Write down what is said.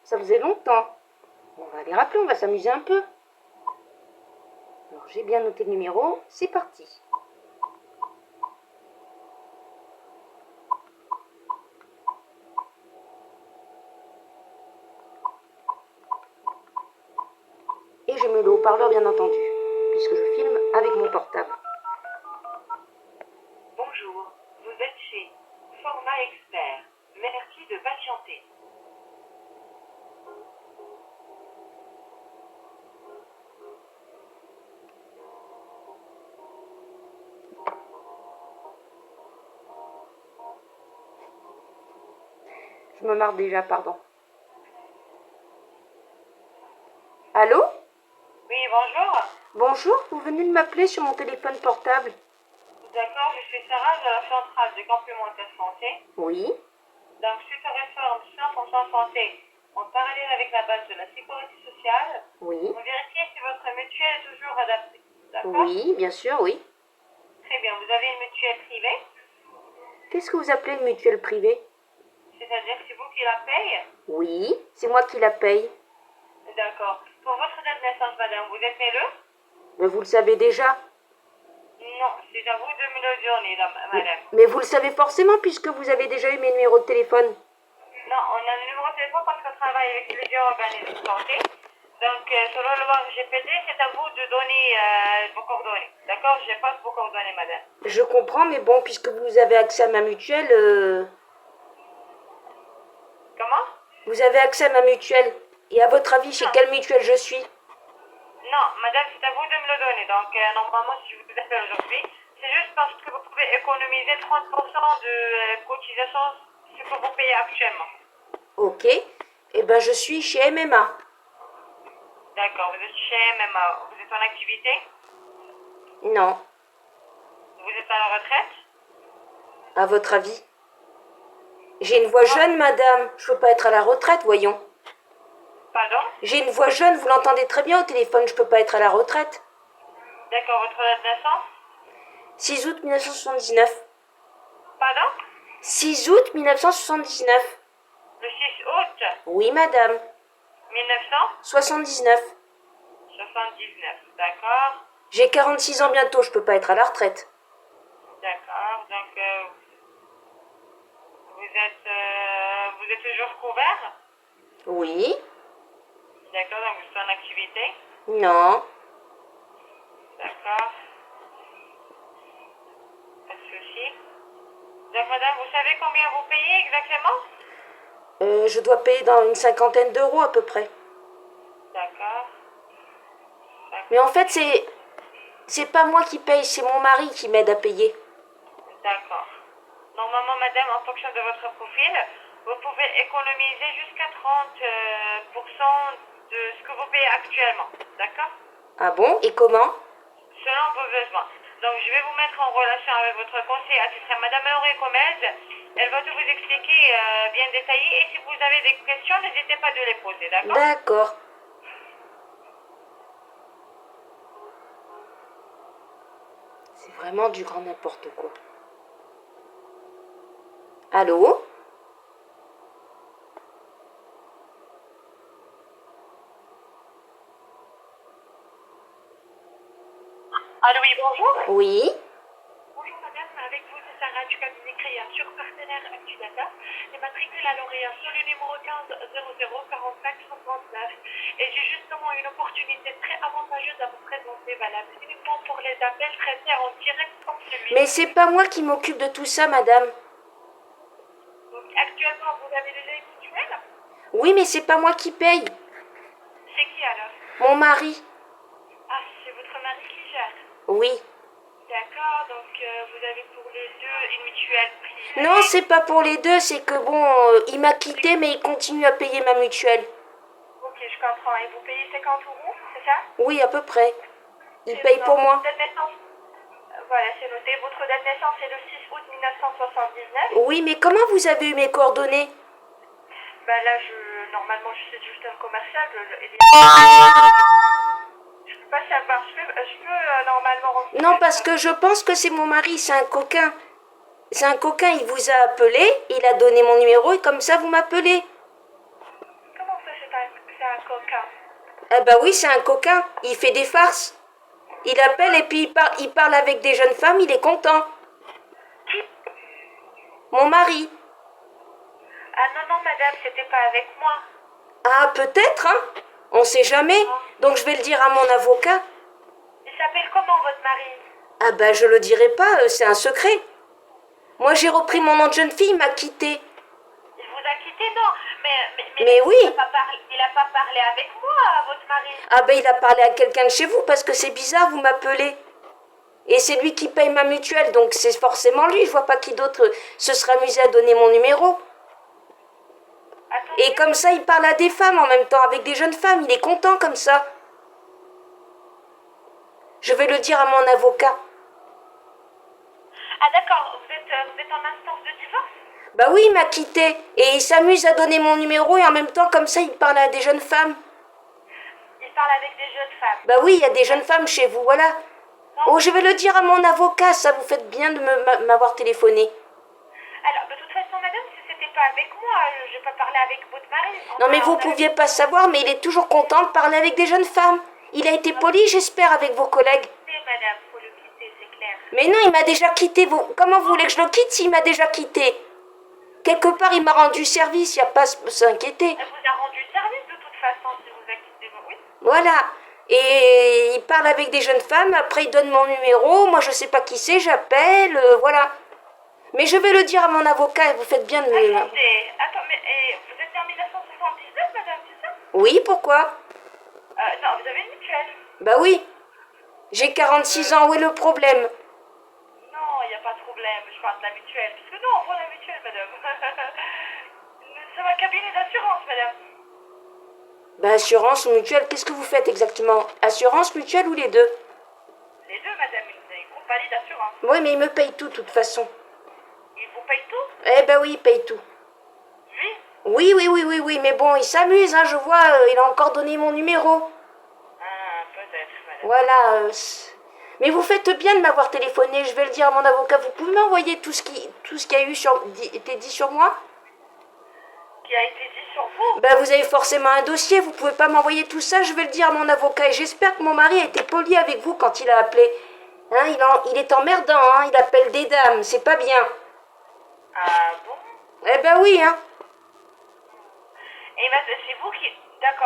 Ça faisait longtemps. On va les rappeler, on va s'amuser un peu. Alors j'ai bien noté le numéro, c'est parti. Et je mets le haut-parleur bien entendu, puisque je filme avec mon portable. Bonjour, vous êtes chez Format Expert. Merci de patienter. Je me marre déjà, pardon. Allô? Oui, bonjour. Bonjour, vous venez de m'appeler sur mon téléphone portable. D'accord, je suis Sarah de la centrale de complémentaire santé. Oui. Donc, suite aux réformes 100% santé, en parallèle avec la base de la sécurité sociale, Oui. on vérifie si votre mutuelle est toujours adaptée. D'accord? Oui, bien sûr, oui. Très bien, vous avez une mutuelle privée, Qu'est-ce que vous appelez une mutuelle privée? c'est-à-dire que c'est vous qui la paye. Oui, c'est moi qui la paye. D'accord. Pour votre date de naissance, madame, vous êtes née le? Mais vous le savez déjà. Non, c'est à vous de me le donner, madame. Mais vous le savez forcément puisque vous avez déjà eu mes numéros de téléphone. Non, on a le numéro de téléphone parce qu'on travaille avec plusieurs organismes de santé. Donc, selon le RGPD, c'est à vous de donner vos coordonnées. D'accord? Je passe vos coordonnées, madame. Je comprends, mais bon, puisque vous avez accès à ma mutuelle, Comment? vous avez accès à ma mutuelle. Et à votre avis, chez quelle mutuelle je suis? Non, madame, c'est à vous de me le donner. Donc, normalement, si je vous appelle aujourd'hui, c'est juste parce que vous pouvez économiser 30% de cotisation, ce que vous payez actuellement. Ok. Eh ben, je suis chez MMA. D'accord, vous êtes chez MMA. Vous êtes en activité? Non. Vous êtes à la retraite? À votre avis? J'ai une voix jeune, madame. Je peux pas être à la retraite, voyons. Pardon? J'ai une voix jeune, vous l'entendez très bien au téléphone, je peux pas être à la retraite. D'accord, votre date de naissance? 6 août 1979. Pardon? 6 août 1979. Le 6 août Oui, madame. 1979, 79. d'accord. J'ai 46 ans bientôt, je peux pas être à la retraite. D'accord, donc vous êtes toujours couvert? Oui. D'accord, donc vous êtes en activité? Non. D'accord, pas de souci. Donc madame, vous savez combien vous payez exactement? Je dois payer dans une cinquantaine d'euros à peu près. D'accord. Mais en fait, c'est pas moi qui paye, c'est mon mari qui m'aide à payer. D'accord. Normalement, madame, en fonction de votre profil, vous pouvez économiser jusqu'à 30% de ce que vous payez actuellement. D'accord? Ah bon? Et comment? Selon vos besoins. Donc, je vais vous mettre en relation avec votre conseiller assistant, madame Auré Gomez. Elle va tout vous expliquer bien détaillé. Et si vous avez des questions, n'hésitez pas de les poser. D'accord? D'accord. C'est vraiment du grand n'importe quoi. Allô? Allô, oui, bonjour. Oui? Bonjour madame, avec vous c'est Sarah du cabinet Créature, partenaire Actudata, et matricule à Lorient sur le numéro 15 00 45 69. Et j'ai justement une opportunité très avantageuse à vous présenter, valable uniquement pour les appels traités en direct comme celui. Mais c'est pas moi qui m'occupe de tout ça, madame. Donc actuellement vous avez déjà une mutuelle? Oui, mais c'est pas moi qui paye. C'est qui alors? Mon mari. Ah, c'est votre mari qui gère. Oui. D'accord, donc vous avez pour les deux une mutuelle privée. Non, c'est pas pour les deux, c'est que bon, il m'a quitté, mais il continue à payer ma mutuelle. Ok, je comprends. Et vous payez 50 euros, c'est ça? Oui, à peu près. Il C'est paye pour votre moi. date de naissance. Voilà, c'est noté. Votre date de naissance est le 6 août 1979. Oui, mais comment vous avez eu mes coordonnées? Bah là, normalement, je suis juste un commercial. Je peux pas savoir. Je peux normalement refuser. Non, parce que je pense que c'est mon mari, c'est un coquin. C'est un coquin, il vous a appelé, il a donné mon numéro et comme ça vous m'appelez. Comment ça, c'est coquin. Ah bah oui, c'est un coquin. Il fait des farces. Il appelle et puis il parle avec des jeunes femmes, il est content. Qui? Mon mari. Ah non, non, madame, c'était pas avec moi. Ah, peut-être, hein. On sait jamais. Donc je vais le dire à mon avocat. Il s'appelle comment, votre mari? Ah bah je le dirai pas, c'est un secret. Moi j'ai repris mon nom de jeune fille, il m'a quitté. Il vous a quitté, non? Mais oui. Il a pas parlé avec moi, votre mari. Ah ben il a parlé à quelqu'un de chez vous parce que c'est bizarre, vous m'appelez. Et c'est lui qui paye ma mutuelle, donc c'est forcément lui. Je vois pas qui d'autre se serait amusé à donner mon numéro. Attendez. Et comme ça, il parle à des femmes en même temps, avec des jeunes femmes. Il est content comme ça. Je vais le dire à mon avocat. Ah d'accord, vous êtes en instance de divorce? Bah oui, il m'a quitté. Et il s'amuse à donner mon numéro et en même temps, comme ça, il parle à des jeunes femmes. Il parle avec des jeunes femmes. Bah oui, il y a des jeunes femmes chez vous, voilà. Oh, je vais le dire à mon avocat, ça vous fait bien de m'avoir téléphoné. Alors, de toute façon, madame, si c'était pas avec moi, je vais pas parler avec votre mari. Non mais vous pouviez pas savoir, mais il est toujours content de parler avec des jeunes femmes. Il a été poli, j'espère, avec vos collègues. Madame, faut le quitter, c'est clair. Mais non, il m'a déjà quitté. Comment vous voulez que je le quitte s'il m'a déjà quitté? Quelque part, il m'a rendu service, il n'y a pas à s'inquiéter. Elle vous a rendu service de toute façon si vous a quitté, oui. Voilà. Et il parle avec des jeunes femmes, après il donne mon numéro, moi je sais pas qui c'est, j'appelle, voilà. Mais je vais le dire à mon avocat, vous faites bien de me... Attends, mais vous êtes né en 1979, madame, c'est ça? Oui, pourquoi? Non, vous avez une mutuelle. Bah oui. J'ai 46 ans, où est le problème? Non, il n'y a pas de problème, je parle de la mutuelle. Parce que non, on prend la mutuelle, madame. Nous sommes un cabinet d'assurance, madame. Bah assurance ou mutuelle, qu'est-ce que vous faites exactement? Assurance, mutuelle ou les deux? Les deux, madame, une compagnie d'assurance. Oui, mais il me paye tout, de toute façon. Ils vous payent tout? Eh ben oui, il paye tout. Oui? Oui, mais bon, il s'amuse, hein, je vois, il a encore donné mon numéro. Ah, peut-être, madame. Voilà. Mais vous faites bien de m'avoir téléphoné, je vais le dire à mon avocat. Vous pouvez m'envoyer tout ce qui a été dit sur moi? Qui a été dit sur vous? Ben vous avez forcément un dossier, vous pouvez pas m'envoyer tout ça, je vais le dire à mon avocat. Et j'espère que mon mari a été poli avec vous quand il a appelé. Hein, il est emmerdant, hein, il appelle des dames, c'est pas bien. Ah bon? Eh ben oui, hein. Et c'est vous qui...